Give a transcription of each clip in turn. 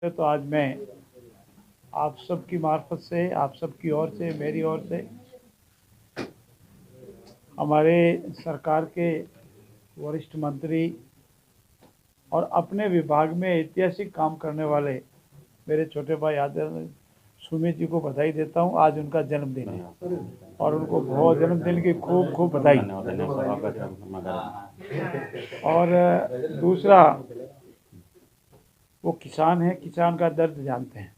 तो आज मैं आप सबकी मार्फत से, आप सबकी ओर से, मेरी ओर से हमारे सरकार के वरिष्ठ मंत्री और अपने विभाग में ऐतिहासिक काम करने वाले मेरे छोटे भाई आदरणीय सुमित जी को बधाई देता हूं। आज उनका जन्मदिन है और उनको बहुत जन्मदिन की खूब खूब बधाई। और दूसरा, वो किसान है, किसान का दर्द जानते हैं।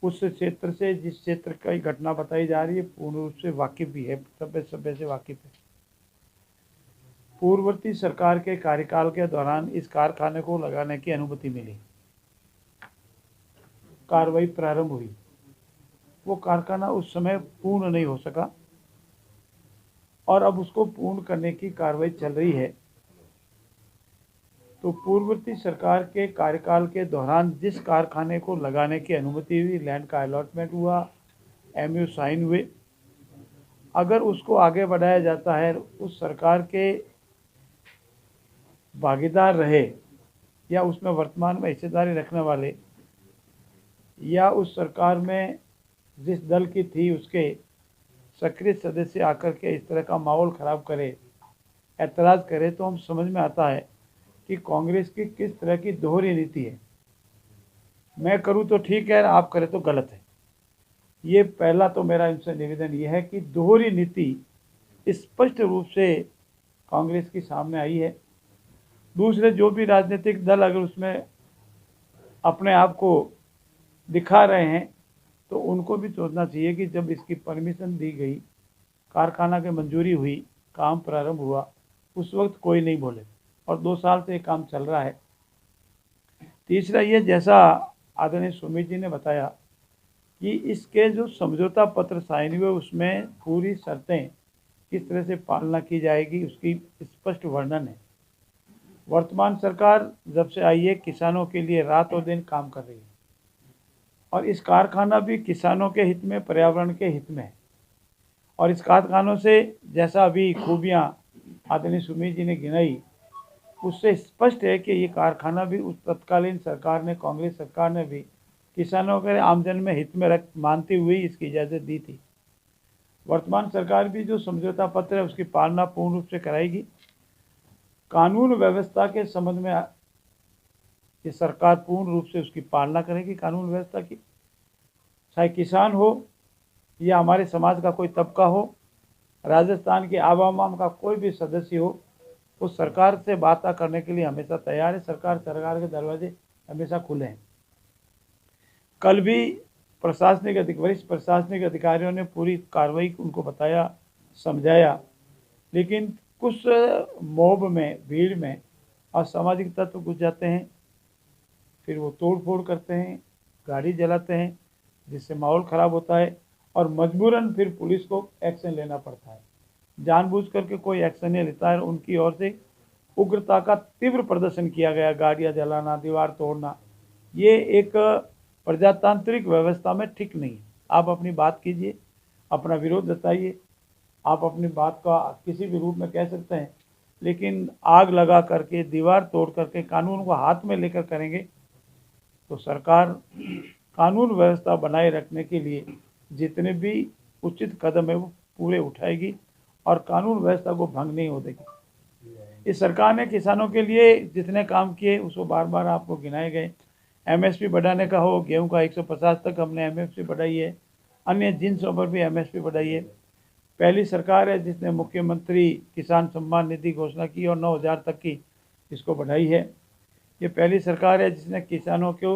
उस क्षेत्र से, जिस क्षेत्र की घटना बताई जा रही है, पूर्ण रूप से वाकिफ भी है, सभ्य से वाकिफ है। पूर्ववर्ती सरकार के कार्यकाल के दौरान इस कारखाने को लगाने की अनुमति मिली, कार्रवाई प्रारंभ हुई। वो कारखाना उस समय पूर्ण नहीं हो सका और अब उसको पूर्ण करने की कार्रवाई चल रही है। तो पूर्ववर्ती सरकार के कार्यकाल के दौरान जिस कारखाने को लगाने की अनुमति हुई, लैंड का अलॉटमेंट हुआ, एमयू साइन हुए, अगर उसको आगे बढ़ाया जाता है, उस सरकार के भागीदार रहे या उसमें वर्तमान में हिस्सेदारी रखने वाले या उस सरकार में जिस दल की थी उसके सक्रिय सदस्य आकर के इस तरह का माहौल ख़राब करे, ऐतराज़ करे, तो हम समझ में आता है कि कांग्रेस की किस तरह की दोहरी नीति है। मैं करूं तो ठीक है, आप करें तो गलत है। ये पहला तो मेरा इनसे निवेदन ये है कि दोहरी नीति स्पष्ट रूप से कांग्रेस की सामने आई है। दूसरे जो भी राजनीतिक दल अगर उसमें अपने आप को दिखा रहे हैं तो उनको भी सोचना चाहिए कि जब इसकी परमिशन दी गई, कारखाना की मंजूरी हुई, काम प्रारंभ हुआ, उस वक्त कोई नहीं बोले और 2 साल से ये काम चल रहा है। तीसरा ये, जैसा आदरणीय सुमित जी ने बताया कि इसके जो समझौता पत्र साइन हुए उसमें पूरी शर्तें किस तरह से पालना की जाएगी उसकी स्पष्ट वर्णन है। वर्तमान सरकार जब से आई है किसानों के लिए रात और दिन काम कर रही है और इस कारखाना भी किसानों के हित में, पर्यावरण के हित में है। और इस कारखानों से जैसा अभी खूबियाँ आदरणीय सुमित जी ने गिनाई, उससे स्पष्ट है कि ये कारखाना भी उस तत्कालीन सरकार ने, कांग्रेस सरकार ने भी किसानों के आमदन में हित में रख मानते हुए इसकी इजाज़त दी थी। वर्तमान सरकार भी जो समझौता पत्र है उसकी पालना पूर्ण रूप से कराएगी। कानून व्यवस्था के संबंध में ये सरकार पूर्ण रूप से उसकी पालना करेगी, कानून व्यवस्था की। चाहे किसान हो या हमारे समाज का कोई तबका हो, राजस्थान के आवाम का कोई भी सदस्य हो, उस सरकार से बात करने के लिए हमेशा तैयार है। सरकार के दरवाजे हमेशा खुले हैं। कल भी वरिष्ठ प्रशासनिक अधिकारियों ने पूरी कार्रवाई उनको बताया, समझाया, लेकिन कुछ मॉब में, भीड़ में असामाजिक तत्व घुस जाते हैं, फिर वो तोड़ फोड़ करते हैं, गाड़ी जलाते हैं, जिससे माहौल ख़राब होता है और मजबूरन फिर पुलिस को एक्शन लेना पड़ता है। जानबूझ करके कोई एक्शन नहीं लेता है। उनकी ओर से उग्रता का तीव्र प्रदर्शन किया गया, गाड़ियाँ जलाना, दीवार तोड़ना, ये एक प्रजातांत्रिक व्यवस्था में ठीक नहीं है। आप अपनी बात कीजिए, अपना विरोध जताइए, आप अपनी बात का किसी भी रूप में कह सकते हैं, लेकिन आग लगा करके, दीवार तोड़ करके कानून को हाथ में लेकर करेंगे तो सरकार कानून व्यवस्था बनाए रखने के लिए जितने भी उचित कदम है वो पूरे उठाएगी और कानून व्यवस्था को भंग नहीं हो देगी। इस सरकार ने किसानों के लिए जितने काम किए उसको बार बार आपको गिनाए गए। एमएसपी बढ़ाने का हो, गेहूं का 150 तक हमने एमएसपी बढ़ाई है, अन्य जिन्सों पर भी एमएसपी बढ़ाई है। पहली सरकार है जिसने मुख्यमंत्री किसान सम्मान निधि घोषणा की और 9,000 तक की इसको बढ़ाई है। ये पहली सरकार है जिसने किसानों को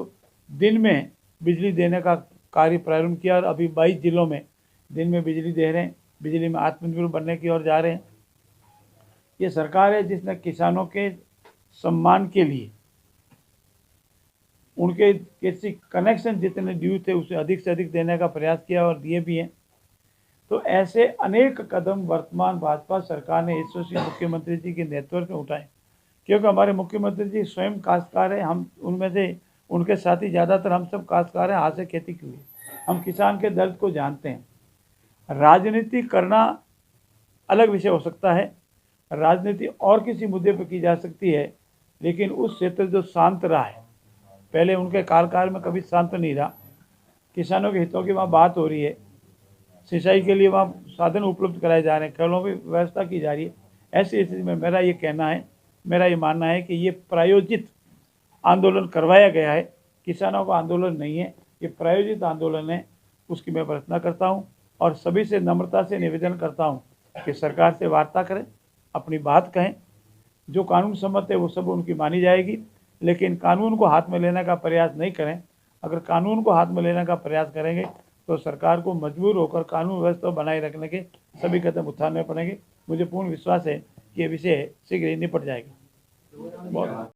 दिन में बिजली देने का कार्य प्रारंभ किया और अभी 22 जिलों में दिन में बिजली दे रहे हैं, बिजली में आत्मनिर्भर बनने की ओर जा रहे हैं। ये सरकार है जिसने किसानों के सम्मान के लिए उनके किसी कनेक्शन जितने ड्यू थे उसे अधिक से अधिक देने का प्रयास किया और दिए भी हैं। तो ऐसे अनेक कदम वर्तमान भाजपा सरकार ने यशस्वी मुख्यमंत्री जी के नेतृत्व में उठाए, क्योंकि हमारे मुख्यमंत्री जी स्वयं काश्तकार हैं। हम उनमें से, उनके साथी ज़्यादातर हम सब काश्तकार हैं, हाथ से खेती की हुई। हम किसान के दर्द को जानते हैं। राजनीति करना अलग विषय हो सकता है, राजनीति और किसी मुद्दे पर की जा सकती है, लेकिन उस क्षेत्र जो शांत रहा है, पहले उनके कार्यकाल में कभी शांत नहीं रहा। किसानों के हितों की वहाँ बात हो रही है, सिंचाई के लिए वहाँ साधन उपलब्ध कराए जा रहे हैं, खेलों की व्यवस्था की जा रही है। ऐसी स्थिति में मेरा ये कहना है, मेरा ये मानना है कि ये प्रायोजित आंदोलन करवाया गया है, किसानों का आंदोलन नहीं है, ये प्रायोजित आंदोलन है। उसकी मैं प्रार्थना करता हूँ और सभी से नम्रता से निवेदन करता हूँ कि सरकार से वार्ता करें, अपनी बात कहें, जो कानून सम्मत है वो सब उनकी मानी जाएगी, लेकिन कानून को हाथ में लेने का प्रयास नहीं करें। अगर कानून को हाथ में लेने का प्रयास करेंगे तो सरकार को मजबूर होकर कानून व्यवस्था बनाए रखने के सभी कदम उठाने पड़ेंगे। मुझे पूर्ण विश्वास है कि ये विषय शीघ्र ही निपट जाएगा। बहुत